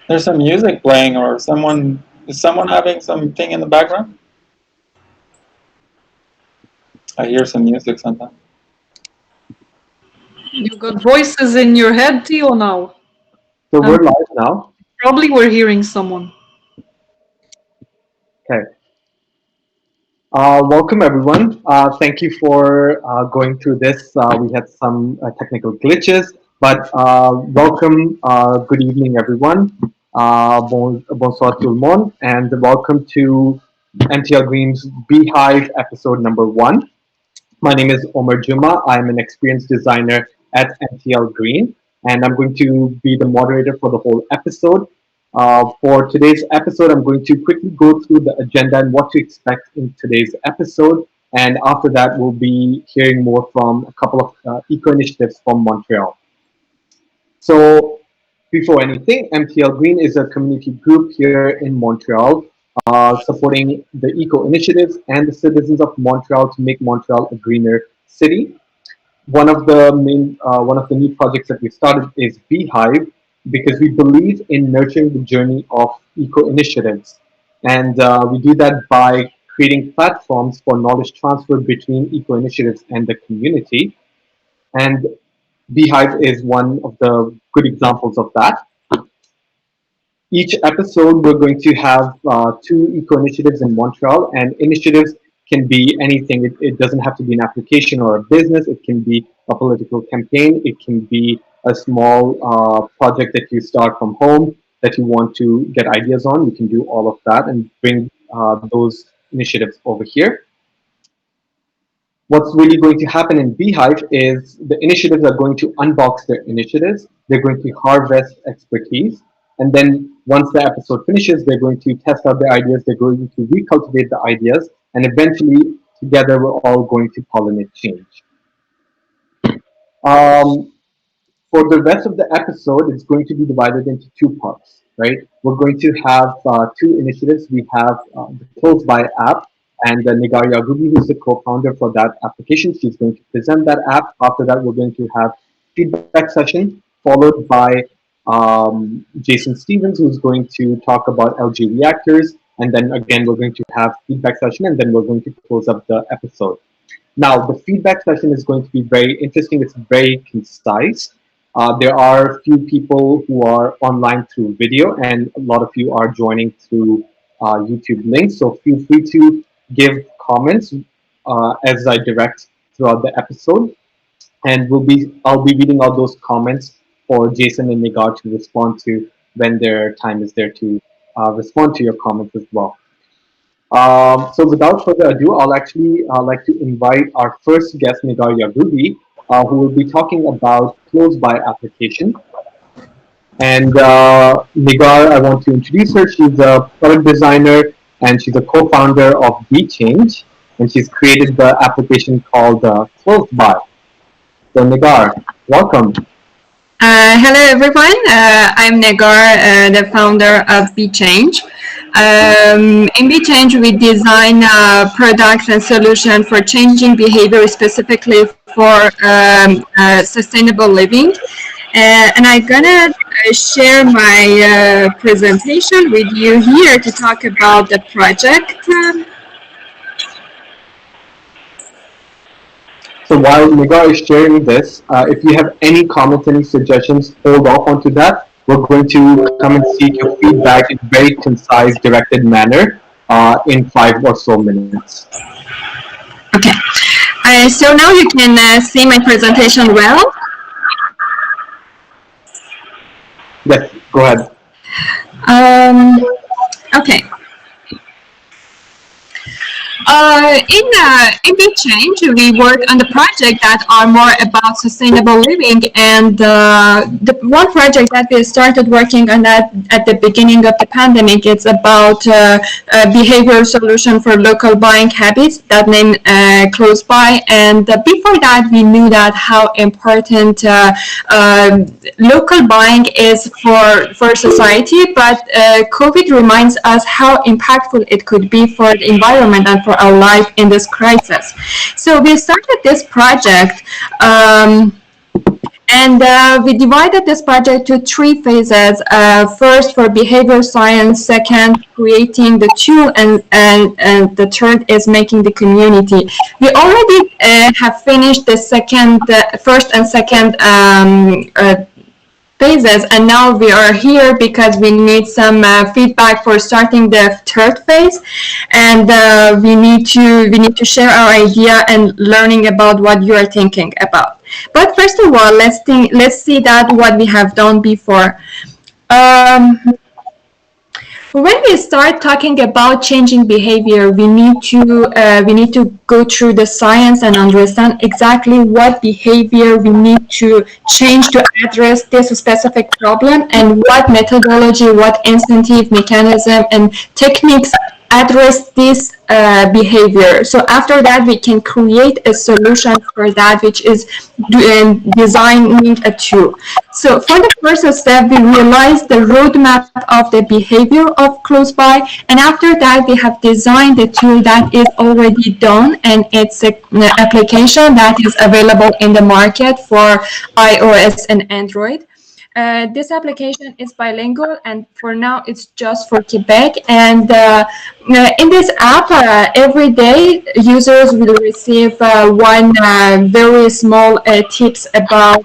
There's some music playing, or is someone having something in the background? I hear some music sometimes. You got voices in your head, Theo, now. So we're live now. Probably we're hearing someone. Okay. Welcome everyone. Thank you for going through this. We had some technical glitches, but welcome. Good evening, everyone. Bonsoir tout le monde, and welcome to MTL Green's Beehive episode number 1. My name is Omar Juma. I'm an experienced designer at MTL Green, and I'm going to be the moderator for the whole episode. For today's episode, I'm going to quickly go through the agenda and what to expect in today's episode. And after that, we'll be hearing more from a couple of eco-initiatives from Montreal. So before anything, MTL Green is a community group here in Montreal, supporting the eco-initiatives and the citizens of Montreal to make Montreal a greener city. One of the new projects that we started is Beehive, because we believe in nurturing the journey of eco-initiatives. And we do that by creating platforms for knowledge transfer between eco-initiatives and the community. And Beehive is one of the good examples of that. Each episode, we're going to have 2 eco-initiatives in Montreal, and initiatives can be anything. It doesn't have to be an application or a business. It can be a political campaign. It can be a small project that you start from home that you want to get ideas on. You can do all of that and bring those initiatives over here. What's really going to happen in Beehive is the initiatives are going to unbox their initiatives. They're going to harvest expertise. And then once the episode finishes, they're going to test out their ideas. They're going to recultivate the ideas. And eventually, together, we're all going to pollinate change. For the rest of the episode, it's going to be divided into 2 parts, right? We're going to have 2 initiatives. We have the Close By app, and Nigar Yagoubi, who's the co-founder for that application. She's going to present that app. After that, we're going to have feedback session, followed by Jason Stevens, who's going to talk about LG reactors. And then again, we're going to have feedback session, and then we're going to close up the episode. Now, the feedback session is going to be very interesting. It's very concise. There are a few people who are online through video, and a lot of you are joining through YouTube links. So feel free to give comments as I direct throughout the episode. And I'll be reading out those comments for Jason and Nigar to respond to when their time is there to respond to your comments as well. So without further ado, I'll actually like to invite our first guest, Nigar Yagoubi, who will be talking about Close By application. And Nigar, I want to introduce her. She's a product designer and she's a co-founder of BeChange, and she's created the application called Close By. So Nigar, welcome. Hello everyone, I'm Negar, the founder of BeChange. In BeChange, we design products and solutions for changing behavior, specifically for sustainable living. And I'm gonna share my presentation with you here to talk about the project. So while Nigar is sharing this, if you have any comments, any suggestions, hold off onto that. We're going to come and seek your feedback in a very concise, directed manner in 5 or so minutes. Okay. So now you can see my presentation well. Yes, go ahead. Okay. In BeChange, we work on the project that are more about sustainable living, and the one project that we started working on that at the beginning of the pandemic, it's about a behavioral solution for local buying habits, that name Close By. And before that, we knew that how important local buying is for society, but COVID reminds us how impactful it could be for the environment and for our life in this crisis. So we started this project. And we divided this project to three phases. First, for behavior science. Second, creating the tool, and the third is making the community. We already have finished the first and second phases, and now we are here because we need some feedback for starting the third phase, and we need to share our idea and learning about what you are thinking about. But first of all, let's see that what we have done before. When we start talking about changing behavior, we need to go through the science and understand exactly what behavior we need to change to address this specific problem, and what methodology, what incentive mechanism and techniques address this behavior. So after that, we can create a solution for that, which is designing a tool. So for the first step, we realize the roadmap of the behavior of close by, and after that, we have designed the tool that is already done, and it's an application that is available in the market for iOS and Android. This application is bilingual, and for now it's just for Quebec. And in this app, every day users will receive one very small tips about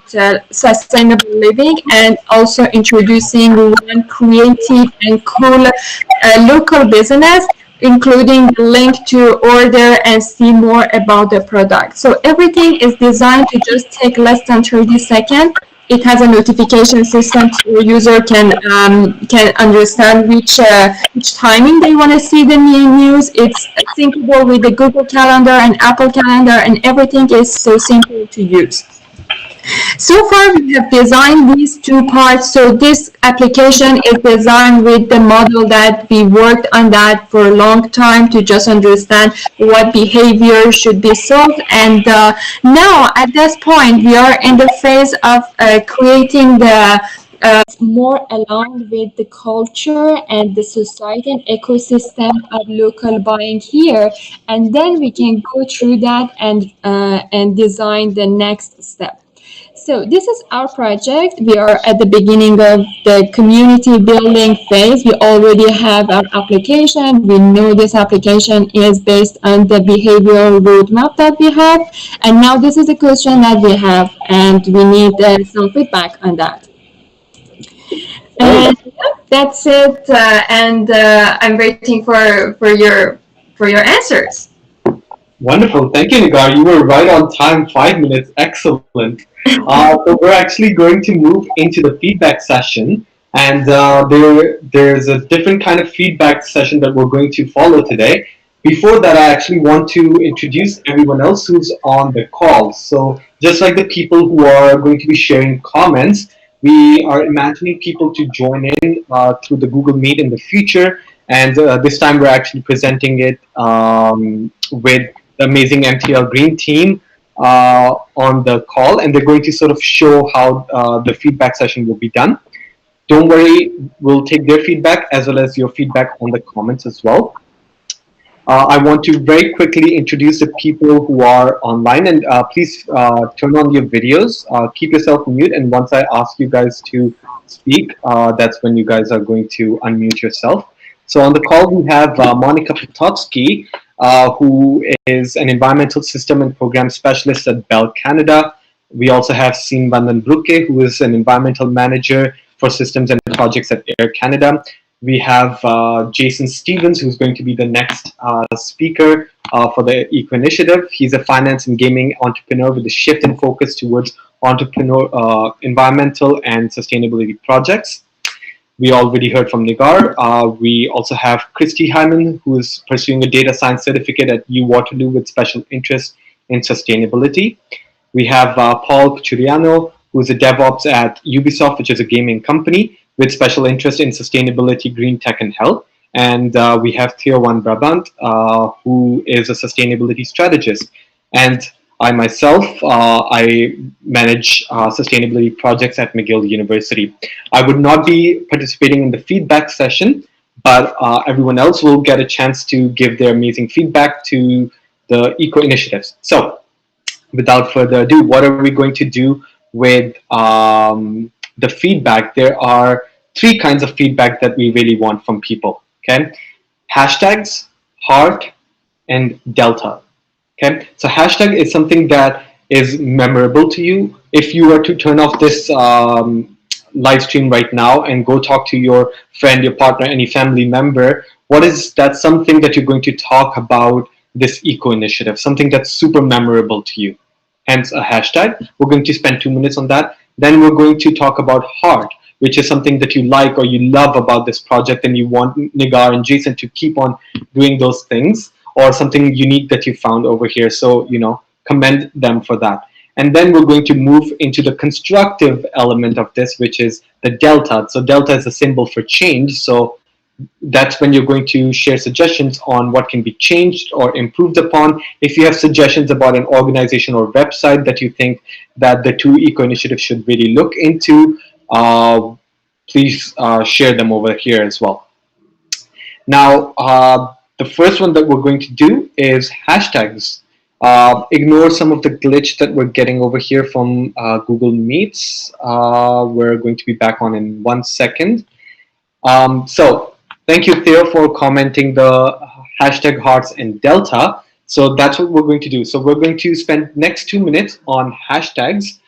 sustainable living, and also introducing one creative and cool local business, including the link to order and see more about the product. So everything is designed to just take less than 30 seconds. It has a notification system so a user can understand which timing they want to see the new news. It's syncable with the Google Calendar and Apple Calendar, and everything is so simple to use. So far, we have designed these two parts. So this application is designed with the model that we worked on that for a long time to just understand what behavior should be solved. And now, at this point, we are in the phase of creating the more aligned with the culture and the society and ecosystem of local buying here, and then we can go through that and design the next step. So this is our project. We are at the beginning of the community building phase. We already have our application. We know this application is based on the behavioral roadmap that we have. And now this is a question that we have, and we need some feedback on that. And that's it. I'm waiting for your answers. Wonderful. Thank you, Nigar. You were right on time, 5 minutes. Excellent. So we're actually going to move into the feedback session. And there's a different kind of feedback session that we're going to follow today. Before that, I actually want to introduce everyone else who's on the call. So just like the people who are going to be sharing comments, we are imagining people to join in through the Google Meet in the future. And this time we're actually presenting it with the amazing MTL Green team on the call, and they're going to sort of show how the feedback session will be done. Don't worry, we'll take their feedback as well as your feedback on the comments as well. I want to very quickly introduce the people who are online, and please turn on your videos, keep yourself mute, and once I ask you guys to speak, that's when you guys are going to unmute yourself. So on the call we have Monica Potocki, who is an environmental system and program specialist at Bell Canada. We also have Seen Bandan Bruke, who is an environmental manager for systems and projects at Air Canada. We have Jason Stevens, who's going to be the next speaker for the Eco Initiative. He's a finance and gaming entrepreneur with a shift in focus towards environmental and sustainability projects. We already heard from Nigar. We also have Christy Hyman, who is pursuing a data science certificate at U Waterloo with special interest in sustainability. We have Paul Cucuriano, who is a DevOps at Ubisoft, which is a gaming company with special interest in sustainability, green tech, and health. And we have Theo van Brabant, who is a sustainability strategist. And I myself, I manage sustainability projects at McGill University. I would not be participating in the feedback session, but everyone else will get a chance to give their amazing feedback to the eco initiatives. So without further ado, what are we going to do with the feedback? There are three kinds of feedback that we really want from people. Okay, hashtags, heart, and delta. Okay, so hashtag is something that is memorable to you. If you were to turn off this live stream right now and go talk to your friend, your partner, any family member, what is that something that you're going to talk about this eco initiative, something that's super memorable to you? Hence a hashtag. We're going to spend 2 minutes on that. Then we're going to talk about heart, which is something that you like or you love about this project and you want Nigar and Jason to keep on doing those things, or something unique that you found over here. So, commend them for that. And then we're going to move into the constructive element of this, which is the delta. So delta is a symbol for change. So that's when you're going to share suggestions on what can be changed or improved upon. If you have suggestions about an organization or website that you think that the two eco initiatives should really look into, please share them over here as well. Now, the first one that we're going to do is hashtags. Ignore some of the glitch that we're getting over here from Google Meets. We're going to be back on in 1 second. So thank you, Theo, for commenting the hashtag hearts and delta. So that's what we're going to do. So we're going to spend next 2 minutes on hashtags.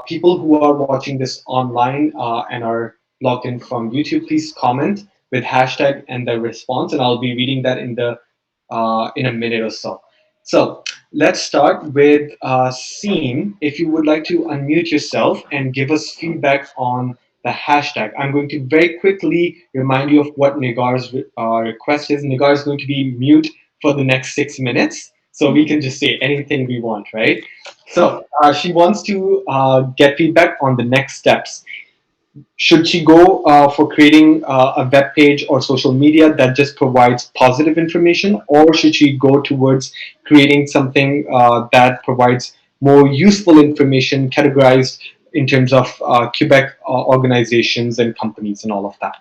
People who are watching this online and are logged in from YouTube, please comment with hashtag and the response, and I'll be reading that in a minute or so. So let's start with Seem. If you would like to unmute yourself and give us feedback on the hashtag. I'm going to very quickly remind you of what Nigar's request is. Nigar is going to be mute for the next 6 minutes, so we can just say anything we want, right? So she wants to get feedback on the next steps. Should she go for creating a web page or social media that just provides positive information, or should she go towards creating something that provides more useful information categorized in terms of Quebec organizations and companies and all of that?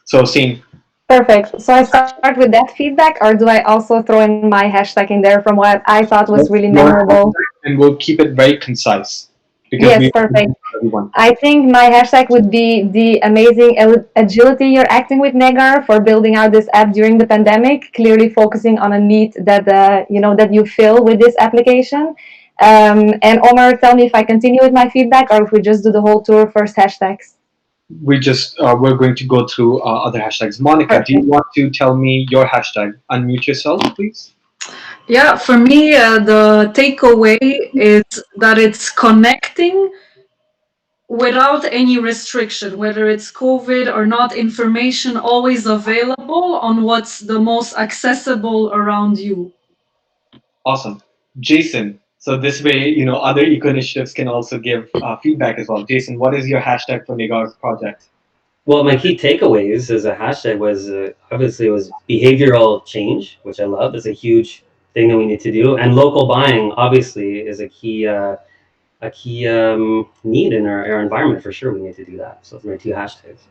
So, Seem. Perfect. So I start with that feedback, or do I also throw in my hashtag in there from what I thought was really memorable? And we'll keep it very concise. Because yes, perfect. Everyone. I think my hashtag would be the amazing agility you're acting with, Negar, for building out this app during the pandemic, clearly focusing on a need that that you fill with this application. And Omar, tell me if I continue with my feedback or if we just do the whole tour first hashtags. We're going to go through other hashtags. Monica, perfect. Do you want to tell me your hashtag? Unmute yourself, please. Yeah, for me, the takeaway is that it's connecting without any restriction, whether it's COVID or not, information always available on what's the most accessible around you. Awesome. Jason, so this way, other eco initiatives can also give feedback as well. Jason, what is your hashtag for Nigar's project? Well, my key takeaways as a hashtag was obviously it was behavioral change, which I love. It's a huge thing that we need to do, and local buying obviously is a key need in our environment for sure. We need to do that. So those are my two hashtags.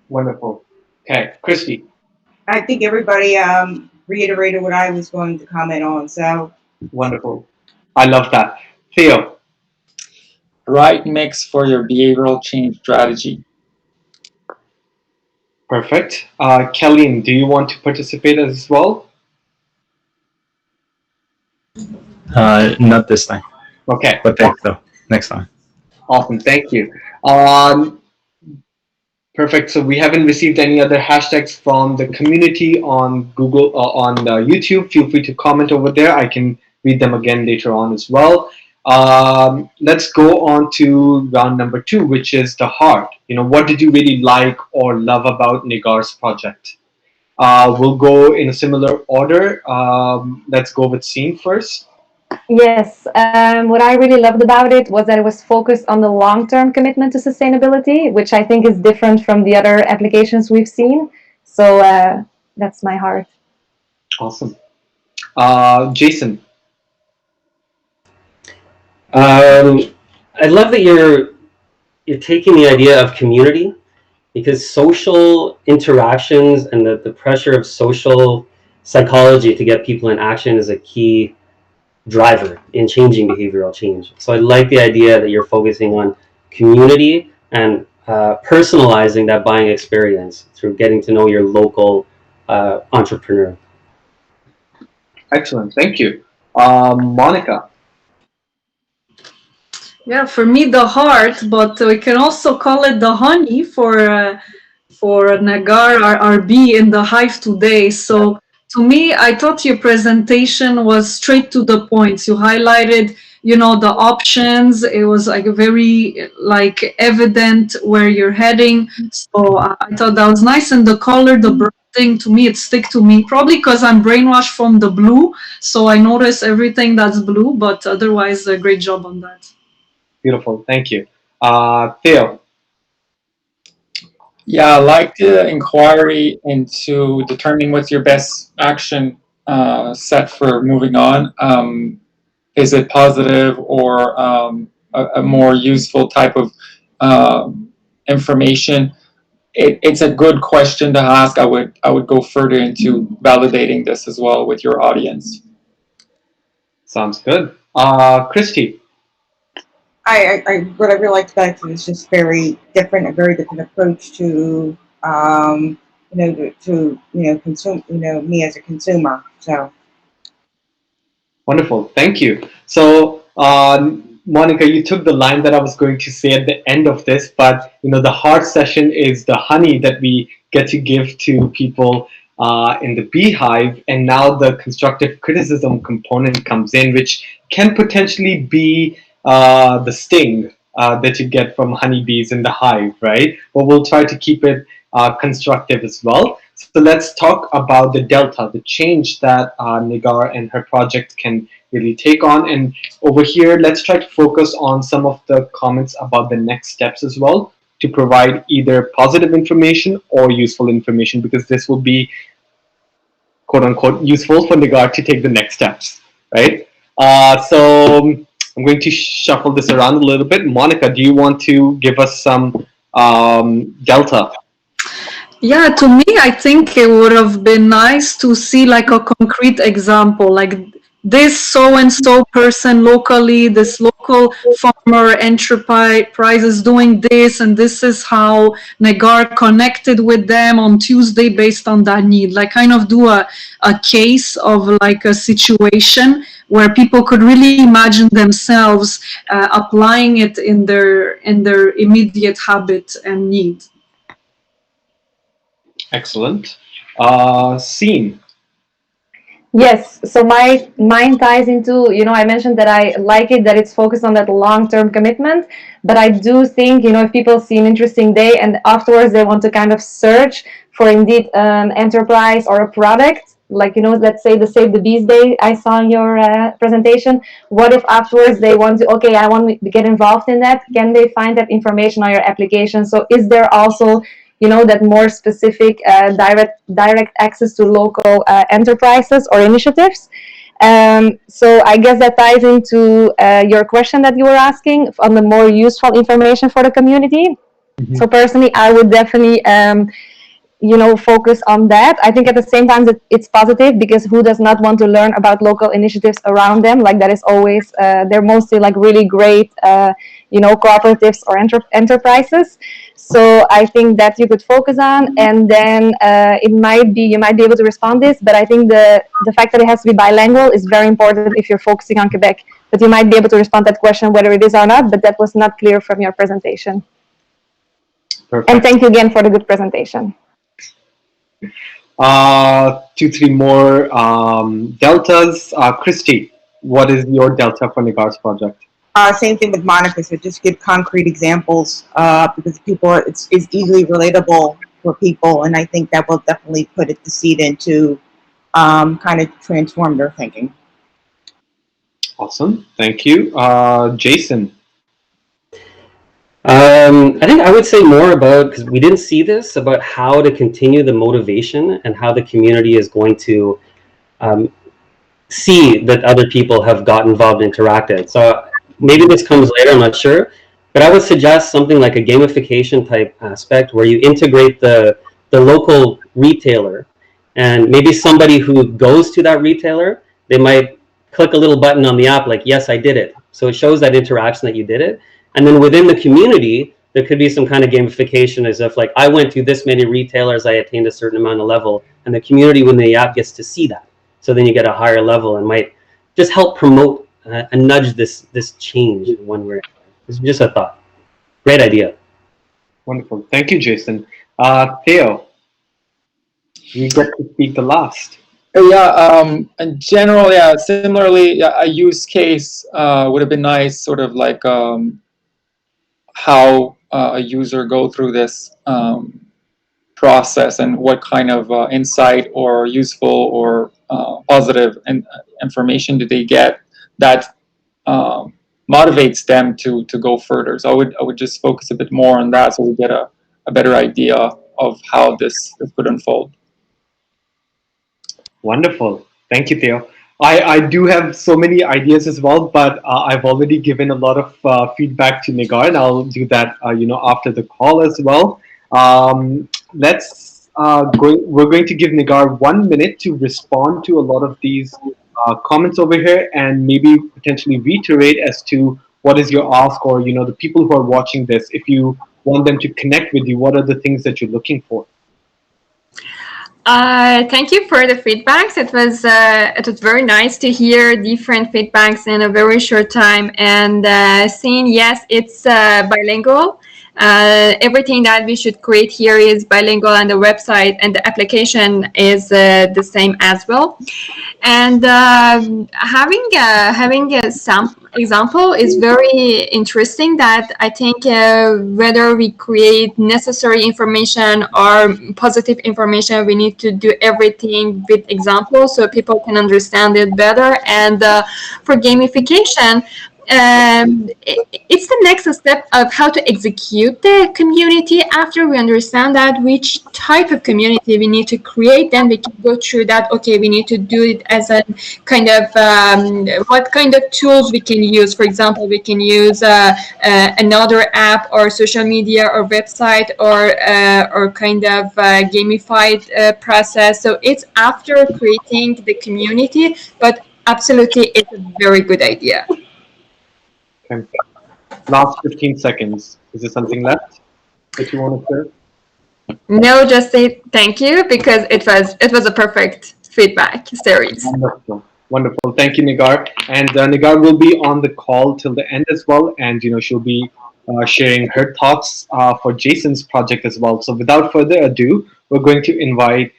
Wonderful. Okay, Christy. I think everybody reiterated what I was going to comment on. So wonderful. I love that. Theo. Right mix for your behavioral change strategy. Perfect. Kellyn, do you want to participate as well? Not this time. Okay. But thanks though. Next time. Awesome. Thank you. Perfect. So we haven't received any other hashtags from the community on Google on YouTube. Feel free to comment over there. I can read them again later on as well. Let's go on to round number 2, which is the heart. What did you really like or love about Nigar's project? We'll go in a similar order. Let's go with Seem first. Yes, what I really loved about it was that it was focused on the long-term commitment to sustainability, which I think is different from the other applications we've seen. So that's my heart. Awesome. Jason. I love that you're taking the idea of community because social interactions and the pressure of social psychology to get people in action is a key driver in changing behavioral change. So I like the idea that you're focusing on community and personalizing that buying experience through getting to know your local entrepreneur. Excellent. Thank you. Monica. Yeah, for me the heart, but we can also call it the honey for Nagar, our bee in the hive today. So to me, I thought your presentation was straight to the point. You highlighted, the options. It was like very like evident where you're heading. So I thought that was nice, and the color, the branding, to me, it stick to me. Probably because I'm brainwashed from the blue, so I notice everything that's blue. But otherwise, a great job on that. Beautiful. Thank you. Theo. Yeah, I like the inquiry into determining what's your best action set for moving on. Is it positive or a more useful type of information? It's a good question to ask. I would go further into validating this as well with your audience. Sounds good. Christy. What I really liked about it is just very different, a very different approach to, consume, me as a consumer. So. Wonderful. Thank you. So, Monica, you took the line that I was going to say at the end of this, but the heart session is the honey that we get to give to people in the beehive, and now the constructive criticism component comes in, which can potentially be the sting that you get from honeybees in the hive, right? But we'll try to keep it constructive as well. So let's talk about the delta, the change that Nigar and her project can really take on. And over here, let's try to focus on some of the comments about the next steps as well, to provide either positive information or useful information, because this will be quote unquote useful for Nigar to take the next steps, right? So I'm going to shuffle this around a little bit. Monica, do you want to give us some delta? Yeah, to me, I think it would have been nice to see like a concrete example, like this so-and-so person locally, this local farmer enterprise is doing this, and this is how Nagar connected with them on Tuesday based on that need. Like kind of do a case of like a situation where people could really imagine themselves applying it in their immediate habit and need. Excellent. Scene. Yes, so mine ties into, I mentioned that I like it, that it's focused on that long-term commitment, but I do think, if people see an interesting day and afterwards they want to kind of search for indeed an enterprise or a product, like, let's say the Save the Bees Day I saw in your presentation, what if afterwards they want to, okay, I want to get involved in that, can they find that information on your application? So is there also that more specific direct access to local enterprises or initiatives? So I guess that ties into your question that you were asking on the more useful information for the community. Mm-hmm. So personally, I would definitely focus on that. I think at the same time that it's positive, because who does not want to learn about local initiatives around them? Like that is always, they're mostly like really great, cooperatives or enterprises. So I think that you could focus on, and then you might be able to respond this, but I think the fact that it has to be bilingual is very important if you're focusing on Quebec. But you might be able to respond to that question whether it is or not, but that was not clear from your presentation. Perfect. And thank you again for the good presentation. 2-3 more deltas. Christy, what is your delta for Nigar's project? Same thing with Monica, so just give concrete examples because it's easily relatable for people, and I think that will definitely put the seed into kind of transform their thinking. Awesome, thank you. Jason. I think I would say more about, because we didn't see this, about how to continue the motivation and how the community is going to see that other people have got involved and interacted. So maybe this comes later, I'm not sure, But I would suggest something like a gamification type aspect where you integrate the local retailer, and maybe somebody who goes to that retailer, they might click a little button on the app like, yes, I did it. So it shows that interaction that you did it. And then within the community, there could be some kind of gamification, as if like, I went to this many retailers, I attained a certain amount of level, and the community within the app gets to see that. So then you get a higher level and might just help promote and nudge this change in one way. It's just a thought. Great idea. Wonderful. Thank you, Jason. Theo, you get to speak the last. Yeah, in general, yeah, similarly, yeah, a use case would have been nice, sort of like how a user go through this process and what kind of insight or useful or positive information do they get that motivates them to go further. So I would just focus a bit more on that, so we get a better idea of how this could unfold. Wonderful. Thank you, Theo. I do have so many ideas as well, but I've already given a lot of feedback to Nigar, and I'll do that, after the call as well. We're going to give Nigar 1 minute to respond to a lot of these comments over here, and maybe potentially reiterate as to what is your ask, or the people who are watching this, if you want them to connect with you, what are the things that you're looking for? Thank you for the feedbacks. It was very nice to hear different feedbacks in a very short time, and seeing, yes, it's bilingual. Everything that we should create here is bilingual, and the website and the application is the same as well. And having some example is very interesting, that I think whether we create necessary information or positive information, we need to do everything with examples so people can understand it better. And for gamification, it's the next step of how to execute the community. After we understand that which type of community we need to create, then we can go through that. Okay, we need to do it as a kind of what kind of tools we can use. For example, we can use another app or social media or website or kind of gamified process. So it's after creating the community, but absolutely it's a very good idea. Okay. Last 15 seconds. Is there something left that you want to share? No, just say thank you, because it was a perfect feedback series. Wonderful. Wonderful. Thank you, Nigar. And Nigar will be on the call till the end as well. And, she'll be sharing her thoughts for Jason's project as well. So without further ado, we're going to invite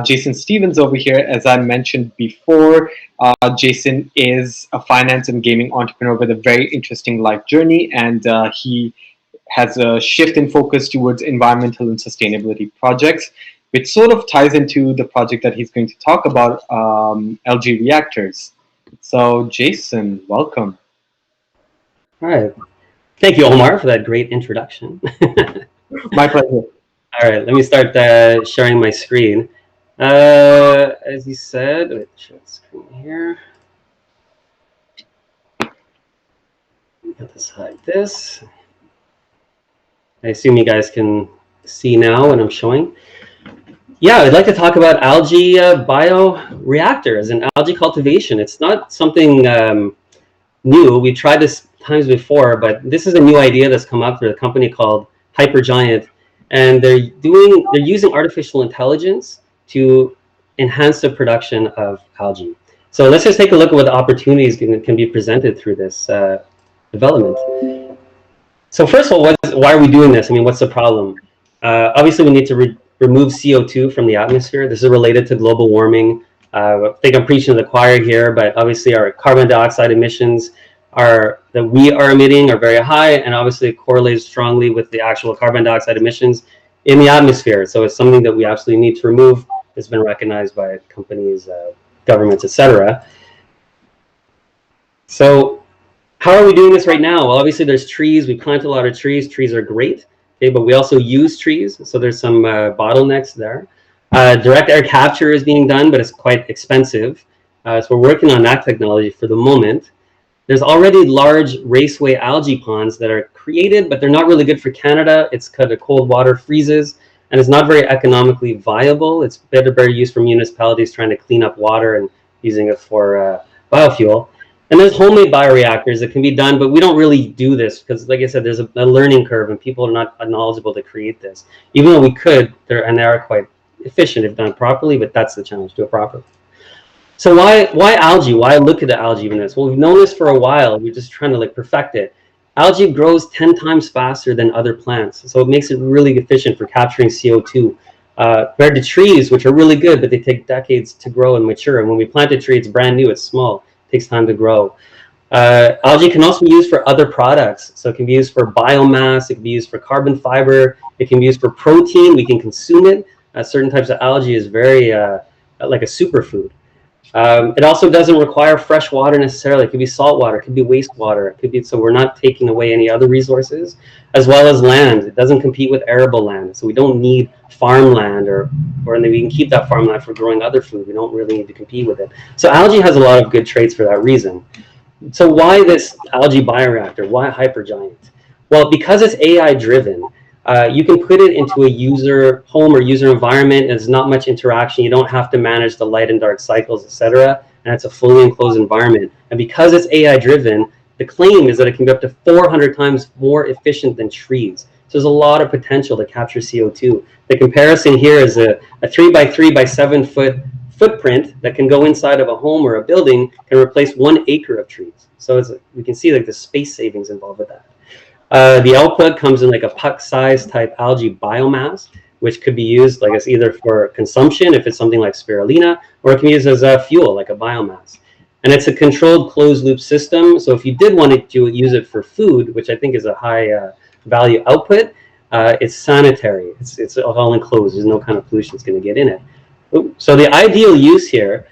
Jason Stevens over here. As I mentioned before, Jason is a finance and gaming entrepreneur with a very interesting life journey, and he has a shift in focus towards environmental and sustainability projects, which sort of ties into the project that he's going to talk about, LG reactors. So, Jason, welcome. All right. Thank you, Omar, for that great introduction. My pleasure. All right, let me start sharing my screen. As you said, wait, share the screen here. Got this hide this. I assume you guys can see now what I'm showing. Yeah, I'd like to talk about algae bioreactors and algae cultivation. It's not something new. We tried this times before, but this is a new idea that's come up through a company called Hypergiant, and they're using artificial intelligence to enhance the production of algae. So let's just take a look at what the opportunities can be presented through this development. So first of all, why are we doing this? I mean, what's the problem? Obviously, we need to remove CO2 from the atmosphere. This is related to global warming. I think I'm preaching to the choir here, but obviously our carbon dioxide emissions that we are emitting are very high, and obviously it correlates strongly with the actual carbon dioxide emissions in the atmosphere. So it's something that we absolutely need to remove. It's been recognized by companies, governments, etc. So how are we doing this right now? Well, obviously there's trees. We plant a lot of trees. Trees are great, okay, but we also use trees. So there's some bottlenecks there. Direct air capture is being done, but it's quite expensive. So we're working on that technology for the moment. There's already large raceway algae ponds that are created, but they're not really good for Canada. It's kind of cold water freezes, and it's not very economically viable. It's better used for municipalities trying to clean up water and using it for biofuel. And there's homemade bioreactors that can be done, but we don't really do this because, like I said, there's a learning curve and people are not knowledgeable to create this. Even though we could, they are quite efficient if done properly, but that's the challenge, do it properly. So why algae? Why look at the algae in this? Well, we've known this for a while. We're just trying to like perfect it. Algae grows 10 times faster than other plants, so it makes it really efficient for capturing CO2. Compared to trees, which are really good, but they take decades to grow and mature. And when we plant a tree, it's brand new, it's small, it takes time to grow. Algae can also be used for other products. So it can be used for biomass, it can be used for carbon fiber, it can be used for protein, we can consume it. Certain types of algae is very like a superfood. It also doesn't require fresh water necessarily. It could be salt water, it could be wastewater, it could be, so we're not taking away any other resources, as well as land. It doesn't compete with arable land, so we don't need farmland, or we can keep that farmland for growing other food. We don't really need to compete with it. So algae has a lot of good traits for that reason. So why this algae bioreactor? Why Hypergiant? Well, because it's AI driven. You can put it into a user home or user environment. There's not much interaction. You don't have to manage the light and dark cycles, etc. And it's a fully enclosed environment. And because it's AI driven, the claim is that it can be up to 400 times more efficient than trees. So there's a lot of potential to capture CO2. The comparison here is a 3 by 3 by 7 foot footprint that can go inside of a home or a building can replace 1 acre of trees. So we can see like the space savings involved with that. The output comes in like a puck-sized type algae biomass, which could be used, like it's either for consumption, if it's something like spirulina, or it can be used as a fuel, like a biomass. And it's a controlled closed-loop system. So if you did want to use it for food, which I think is a high value output, it's sanitary. It's all enclosed. There's no kind of pollution that's going to get in it. So the ideal use here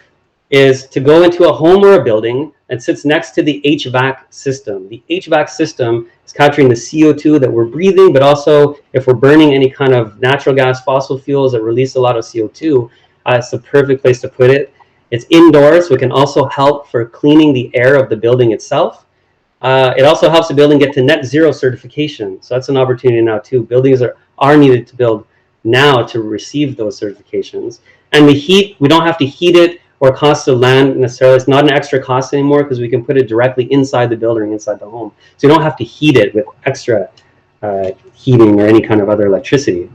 is to go into a home or a building and sits next to the HVAC system. The HVAC system is capturing the CO2 that we're breathing, but also if we're burning any kind of natural gas, fossil fuels that release a lot of CO2, it's the perfect place to put it. It's indoors, so it can also help for cleaning the air of the building itself. It also helps the building get to net zero certification. So that's an opportunity now too. Buildings are needed to build now to receive those certifications. And the heat, we don't have to heat it or cost of land necessarily. It's not an extra cost anymore because we can put it directly inside the building, inside the home. So you don't have to heat it with extra heating or any kind of other electricity.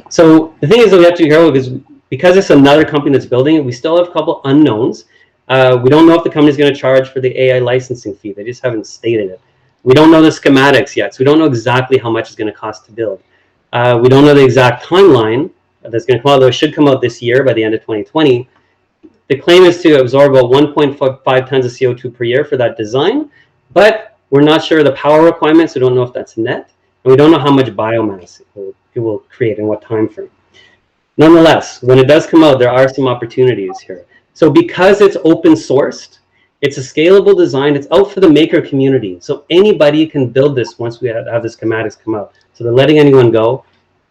So the thing is that we have to be careful because it's another company that's building it, we still have a couple unknowns. We don't know if the company's going to charge for the AI licensing fee. They just haven't stated it. We don't know the schematics yet, so we don't know exactly how much it's going to cost to build. We don't know the exact timeline that's going to come out, though it should come out this year by the end of 2020. The claim is to absorb about 1.5 tons of CO2 per year for that design, but we're not sure of the power requirements. We don't know if that's net, and we don't know how much biomass it will create in what time frame. Nonetheless, when it does come out, there are some opportunities here. So because it's open sourced, it's a scalable design. It's out for the maker community. So anybody can build this once we have the schematics come out. So they're letting anyone go.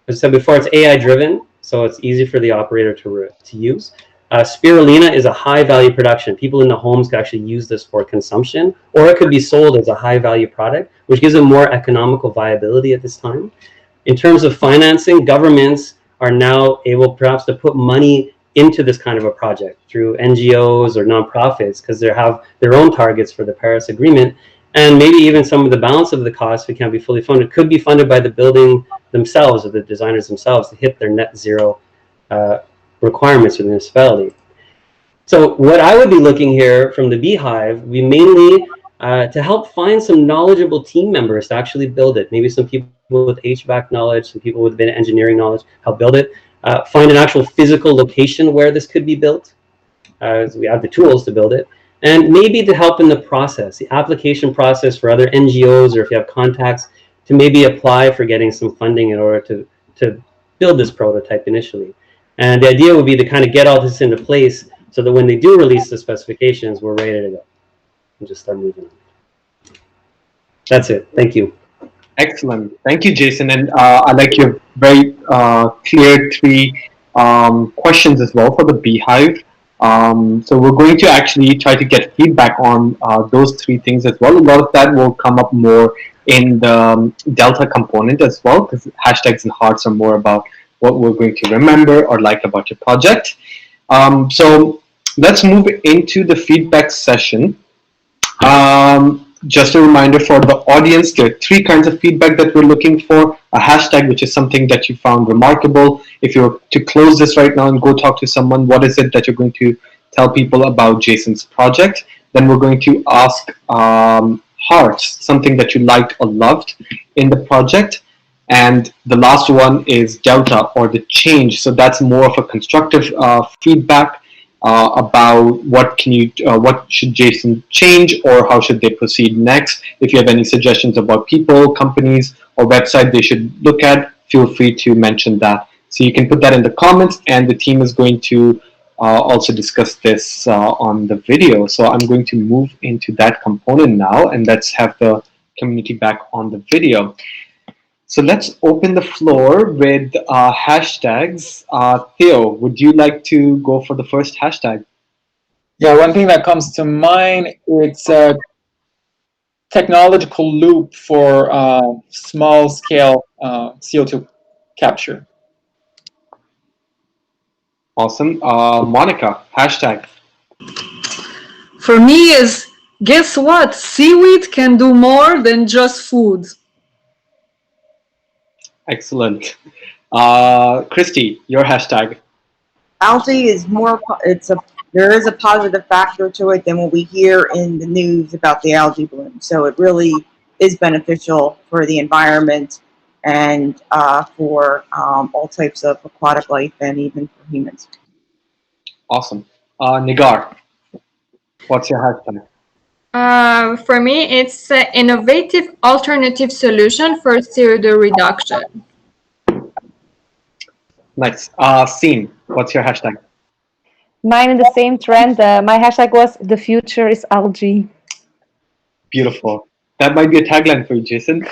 As I said before, it's AI driven, so it's easy for the operator to use. Spirulina is a high value production. People in the homes can actually use this for consumption, or it could be sold as a high value product, which gives it more economical viability at this time. In terms of financing, governments are now able perhaps to put money into this kind of a project through NGOs or nonprofits because they have their own targets for the Paris Agreement. And maybe even some of the balance of the cost, if it can't be fully funded, could be funded by the building themselves or the designers themselves to hit their net zero requirements for the municipality. So what I would be looking here from the Beehive would be mainly to help find some knowledgeable team members to actually build it. Maybe some people with HVAC knowledge, some people with engineering knowledge, help build it. Find an actual physical location where this could be built. So we have the tools to build it. And maybe to help in the process, the application process for other NGOs, or if you have contacts, to maybe apply for getting some funding in order to build this prototype initially. And the idea would be to kind of get all this into place so that when they do release the specifications, we're ready to go and just start moving on. That's it. Thank you. Excellent. Thank you, Jason. And I like your very clear 3 questions as well for the Beehive. So we're going to actually try to get feedback on those three things as well. A lot of that will come up more in the Delta component as well, because hashtags and hearts are more about what we're going to remember or like about your project. So let's move into the feedback session. Just a reminder for the audience, there are three kinds of feedback that we're looking for. A hashtag, which is something that you found remarkable. If you're to close this right now and go talk to someone, what is it that you're going to tell people about Jason's project? Then we're going to ask hearts, something that you liked or loved in the project. And the last one is delta, or the change. So that's more of a constructive feedback about what should Jason change, or how should they proceed next. If you have any suggestions about people, companies, or website they should look at, feel free to mention that. So you can put that in the comments, and the team is going to also discuss this on the video. So I'm going to move into that component now, and let's have the community back on the video. So let's open the floor with hashtags. Theo, would you like to go for the first hashtag? Yeah, one thing that comes to mind, it's a technological loop for small scale CO2 capture. Awesome. Monica, hashtag. For me is, guess what? Seaweed can do more than just food. Excellent. Christy, your hashtag. Algae is more, there is a positive factor to it than what we hear in the news about the algae bloom. So it really is beneficial for the environment and for all types of aquatic life and even for humans. Awesome. Nigar, what's your hashtag? For me, it's an innovative alternative solution for CO2 reduction. Nice. Scene, what's your hashtag? Mine in the same trend. My hashtag was "The future is algae." Beautiful. That might be a tagline for you, Jason.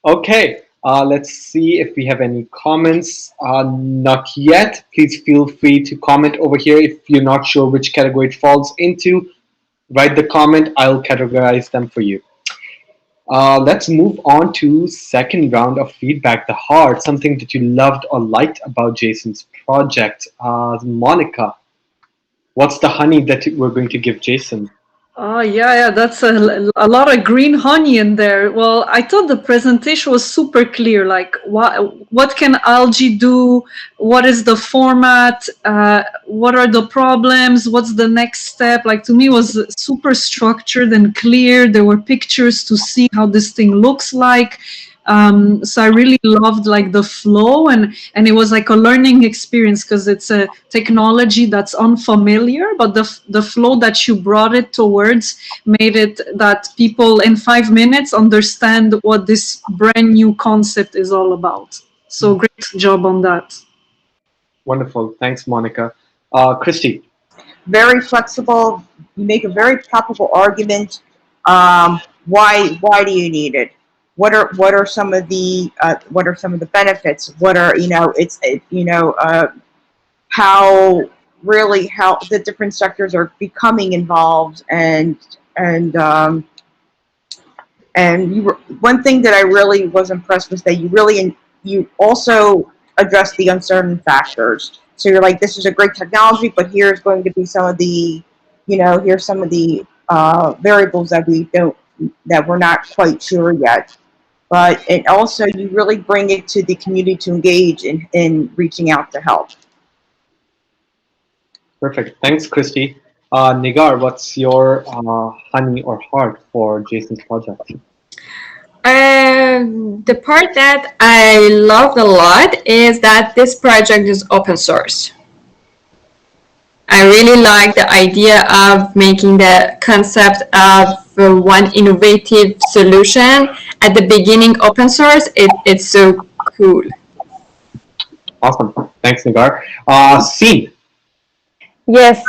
Okay. Let's see if we have any comments. Not yet. Please feel free to comment over here if you're not sure which category it falls into. Write the comment. I'll categorize them for you. Let's move on to second round of feedback. The heart, something that you loved or liked about Jason's project. Monica, what's the honey that we're going to give Jason? Oh, yeah, that's a lot of green honey in there. Well, I thought the presentation was super clear, like what can algae do? What is the format? What are the problems? What's the next step? Like, to me, it was super structured and clear. There were pictures to see how this thing looks like. So I really loved like the flow, and it was like a learning experience because it's a technology that's unfamiliar, but the flow that you brought it towards made it that people in 5 minutes understand what this brand new concept is all about. So great job on that. Wonderful. Thanks, Monica. Christy. Very flexible. You make a very palpable argument. Why do you need it? What are some of the benefits? What are how the different sectors are becoming involved, and one thing that I really was impressed was that you also address the uncertain factors. So you're like, this is a great technology, but here's going to be some of the variables that we're not quite sure yet. But it also, you really bring it to the community to engage in reaching out to help. Perfect. Thanks, Christy. Nigar, what's your honey or heart for Jason's project? The part that I loved a lot is that this project is open source. I really like the idea of making the concept of one innovative solution at the beginning open source. It's so cool. Awesome. Thanks, Nigar. Scene. Yes,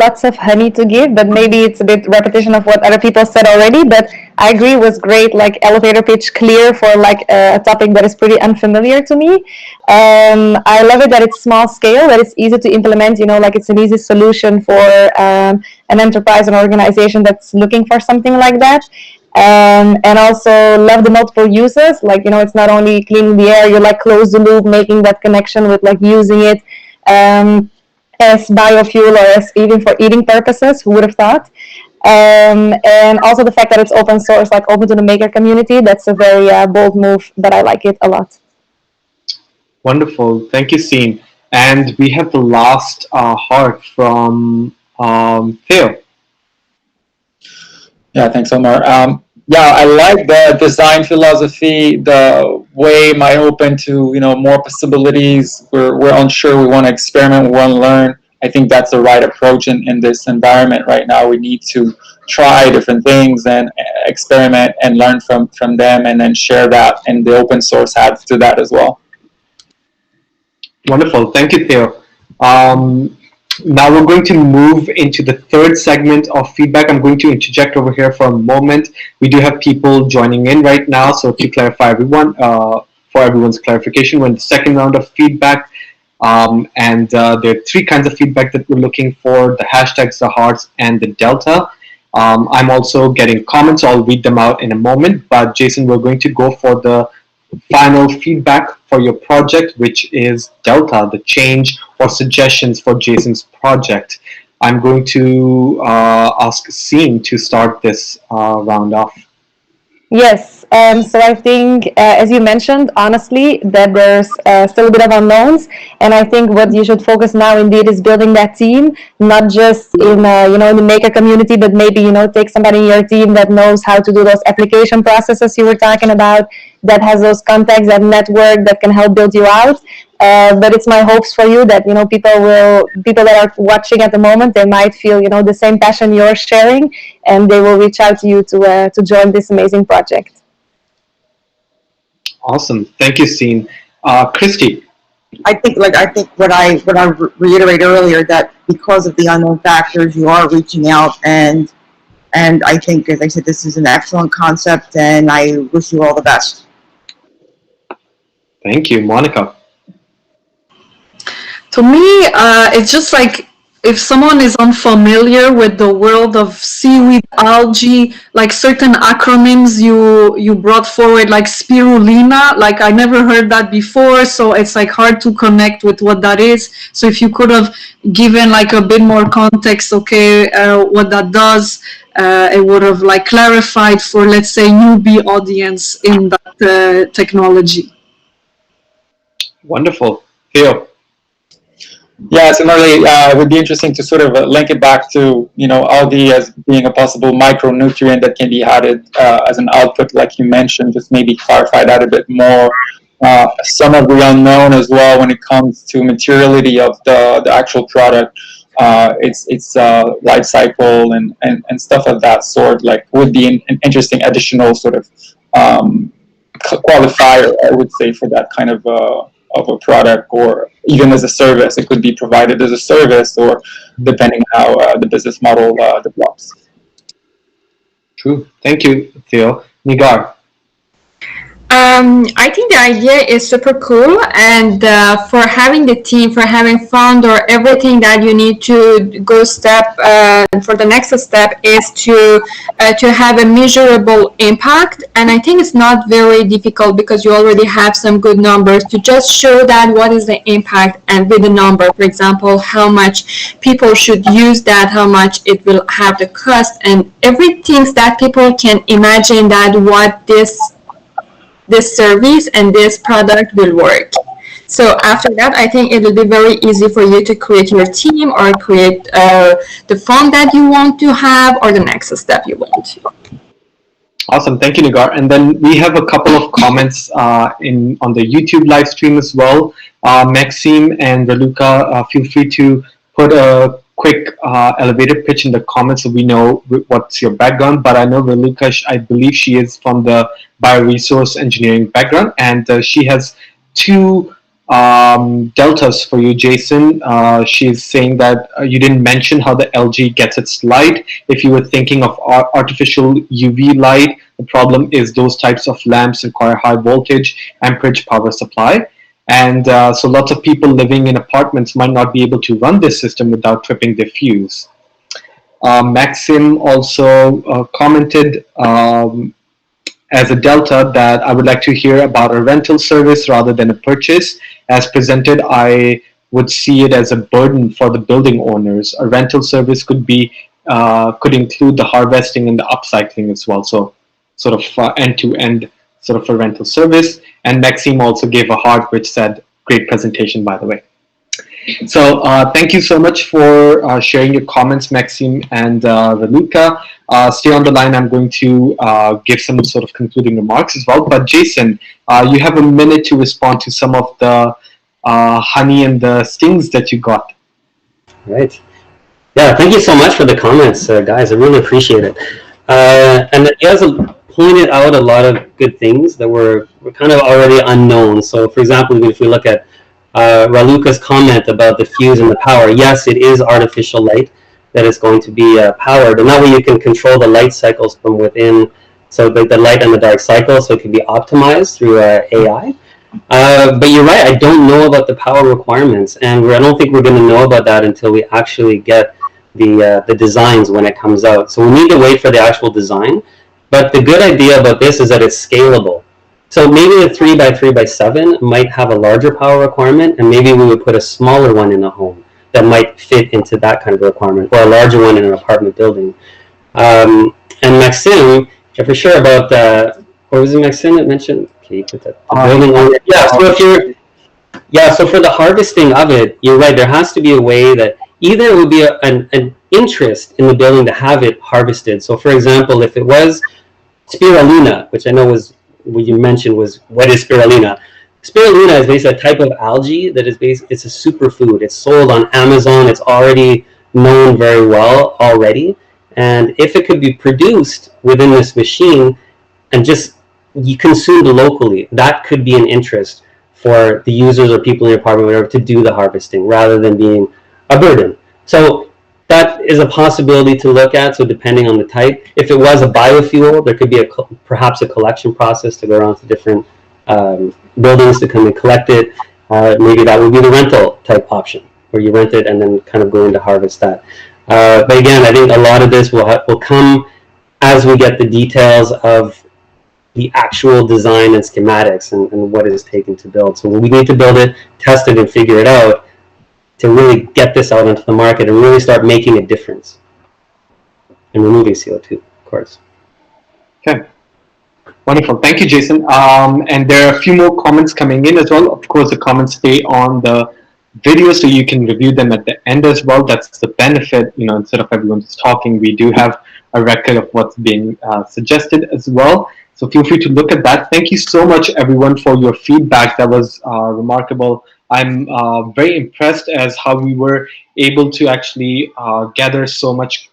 lots of honey to give, but maybe it's a bit repetition of what other people said already. But I agree, was great, like elevator pitch, clear for like a topic that is pretty unfamiliar to me. I love it that it's small scale, that it's easy to implement. You know, like it's an easy solution for an enterprise, an organization that's looking for something like that. And also love the multiple uses. Like, you know, it's not only cleaning the air, you like close the loop, making that connection with like using it. As biofuel or as even for eating purposes. Who would have thought? And also the fact that it's open source, like open to the maker community. That's a very bold move, but I like it a lot. Wonderful. Thank you, Scene. And we have the last heart from Theo. Yeah, thanks, Omar. Yeah, I like the design philosophy, the way am I open to, more possibilities. We're unsure, we want to experiment, we want to learn. I think that's the right approach in this environment right now. We need to try different things and experiment and learn from them, and then share that, and the open source adds to that as well. Wonderful. Thank you, Theo. Now we're going to move into the third segment of feedback. I'm going to interject over here for a moment. We do have people joining in right now, so to clarify everyone, for everyone's clarification, we're in the second round of feedback. And there are three kinds of feedback that we're looking for: the hashtags, the hearts, and the delta. I'm also getting comments, so I'll read them out in a moment. But Jason, we're going to go for the final feedback for your project, which is delta, the change or suggestions for Jason's project. I'm going to ask Scene to start this round off. Yes, so I think, as you mentioned, honestly, that there's still a bit of unknowns, and I think what you should focus now indeed is building that team, not just in in the maker community, but maybe take somebody in your team that knows how to do those application processes you were talking about, that has those contacts, that network that can help build you out. But it's my hopes for you that people that are watching at the moment, they might feel the same passion you're sharing, and they will reach out to you to join this amazing project. Awesome, thank you, Scene. Christy. I think what I reiterated earlier, that because of the unknown factors, you are reaching out, and I think, as I said, this is an excellent concept, and I wish you all the best. Thank you, Monica. To me, it's just like if someone is unfamiliar with the world of seaweed, algae, like certain acronyms you brought forward, like spirulina, like I never heard that before, so it's like hard to connect with what that is. So if you could have given like a bit more context, what that does, it would have like clarified for, let's say, newbie audience in that technology. Wonderful. Theo. Yeah, similarly, it would be interesting to sort of link it back to, algae as being a possible micronutrient that can be added as an output, like you mentioned. Just maybe clarify that a bit more. Some of the unknown as well when it comes to materiality of the actual product, its life cycle and stuff of that sort, like would be an interesting additional sort of qualifier, I would say, for that kind of a product, or even as a service. It could be provided as a service, or depending how the business model develops. True. Thank you, Theo. Nigar. I think the idea is super cool, and for having the team, for having founder, everything that you need to go step for the next step is to have a measurable impact. And I think it's not very difficult because you already have some good numbers to just show that what is the impact, and with the number, for example, how much people should use that, how much it will have the cost, and everything that people can imagine that what this service and this product will work. So after that, I think it will be very easy for you to create your team, or create the fund that you want to have, or the next step you want to. Awesome, thank you, Nigar. And then we have a couple of comments on the YouTube live stream as well. Maxime and Raluca, feel free to put a quick elevator pitch in the comments so we know what's your background. But I know Raluca, I believe she is from the bioresource engineering background, and she has two deltas for you, Jason. She's saying that you didn't mention how the LG gets its light. If you were thinking of artificial UV light, the problem is those types of lamps require high voltage, amperage power supply. And so lots of people living in apartments might not be able to run this system without tripping their fuse. Maxim also commented as a delta that I would like to hear about a rental service rather than a purchase. As presented, I would see it as a burden for the building owners. A rental service could include the harvesting and the upcycling as well. So sort of end-to-end sort of a rental service. And Maxime also gave a heart which said, great presentation, by the way. So thank you so much for sharing your comments, Maxime and Raluca. Stay on the line. I'm going to give some sort of concluding remarks as well. But Jason, you have a minute to respond to some of the honey and the stings that you got. Right. Yeah, thank you so much for the comments, guys. I really appreciate it. And you guys pointed out a lot of good things that were kind of already unknown. So, for example, if we look at Raluca's comment about the fuse and the power, yes, it is artificial light that is going to be powered, and that way you can control the light cycles from within, so the light and the dark cycle, so it can be optimized through AI. But you're right, I don't know about the power requirements, and I don't think we're going to know about that until we actually get the designs when it comes out. So we need to wait for the actual design. But the good idea about this is that it's scalable. So maybe a 3x3x7 might have a larger power requirement, and maybe we would put a smaller one in a home that might fit into that kind of requirement, or a larger one in an apartment building. And Maxime, yeah, for sure about what was it, Maxime that mentioned? Can you put that? Building on it? Yeah. So if you're, so for the harvesting of it, you're right. There has to be a way that either it would be an interest in the building to have it harvested. So, for example, if it was spirulina, which I know was what you mentioned was, what is spirulina? Spirulina is basically a type of algae that is it's a superfood. It's sold on Amazon. It's already known very well already. And if it could be produced within this machine and just consumed locally, that could be an interest for the users or people in your apartment, whatever, to do the harvesting rather than being a burden. So that is a possibility to look at. So depending on the type, if it was a biofuel, there could be perhaps a collection process to go around to different buildings to come and collect it. Maybe that would be the rental type option, where you rent it and then kind of go in to harvest that. But again, I think a lot of this will come as we get the details of the actual design and schematics and what it is taken to build. So we need to build it, test it, and figure it out to really get this out into the market and really start making a difference and removing CO2, of course. Okay. Wonderful. Thank you, Jason. And there are a few more comments coming in as well. Of course, the comments stay on the video, so you can review them at the end as well. That's the benefit, instead of everyone just talking, we do have a record of what's being suggested as well. So feel free to look at that. Thank you so much, everyone, for your feedback. That was remarkable. I'm very impressed as how we were able to actually gather so much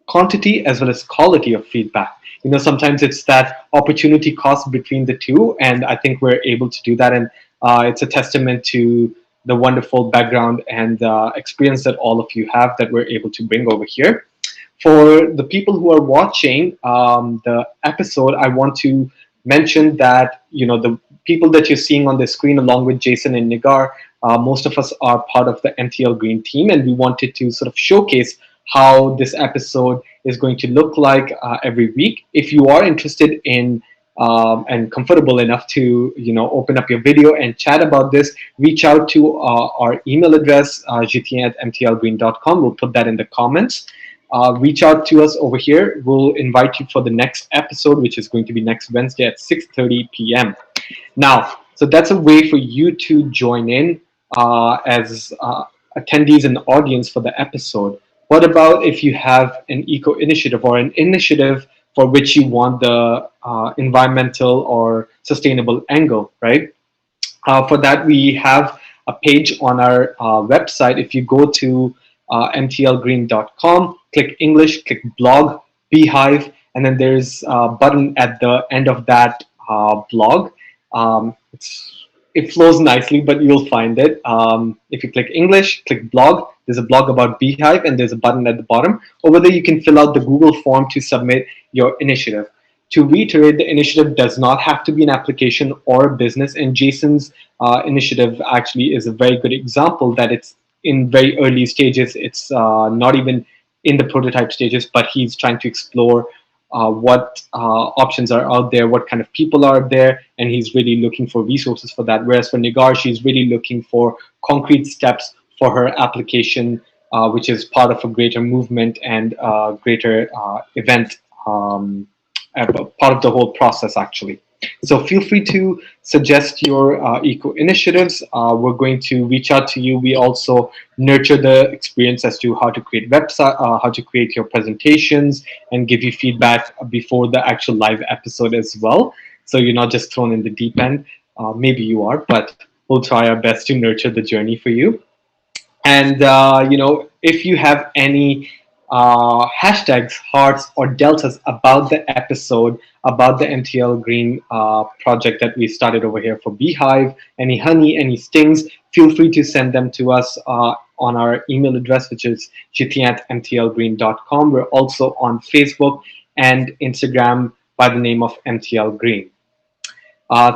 quantity as well as quality of feedback. Sometimes it's that opportunity cost between the two, and I think we're able to do that. And it's a testament to the wonderful background and experience that all of you have that we're able to bring over here. For the people who are watching the episode, I want to mention that, the people that you're seeing on the screen along with Jason and Nigar, most of us are part of the MTL Green team, and we wanted to sort of showcase how this episode is going to look like every week. If you are interested in and comfortable enough to open up your video and chat about this, reach out to our email address, jtn@mtlgreen.com. We'll put that in the comments. Reach out to us over here. We'll invite you for the next episode, which is going to be next Wednesday at 6:30 p.m. Now, so that's a way for you to join in as attendees and audience for the episode. What about if you have an eco initiative or an initiative for which you want the environmental or sustainable angle, right? For that, we have a page on our website. If you go to mtlgreen.com, click English, click blog, Beehive, and then there's a button at the end of that blog. It's it flows nicely, but you'll find it. If you click English, click blog. There's a blog about Beehive, and there's a button at the bottom. Over there, you can fill out the Google form to submit your initiative. To reiterate, the initiative does not have to be an application or a business, and Jason's initiative actually is a very good example that it's in very early stages. It's not even in the prototype stages, but he's trying to explore what options are out there, what kind of people are there, and he's really looking for resources for that. Whereas for Nigar, she's really looking for concrete steps for her application, which is part of a greater movement and greater event, part of the whole process actually. So feel free to suggest your eco initiatives. We're going to reach out to you. We also nurture the experience as to how to create website, how to create your presentations, and give you feedback before the actual live episode as well. So you're not just thrown in the deep end. Maybe you are, but we'll try our best to nurture the journey for you. And if you have any hashtags, hearts, or deltas about the episode, about the MTL Green project that we started over here for Beehive, any honey, any stings, feel free to send them to us on our email address, which is jiti@mtlgreen.com. We're also on Facebook and Instagram by the name of MTL Green.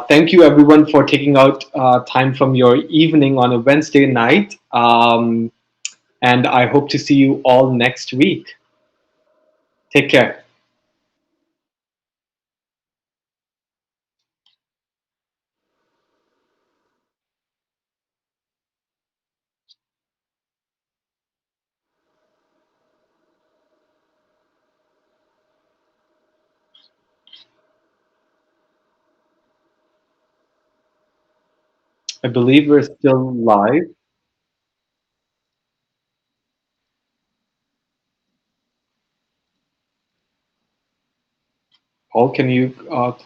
Thank you, everyone, for taking out time from your evening on a Wednesday night. And I hope to see you all next week. Take care. I believe we're still live. Paul, can you close?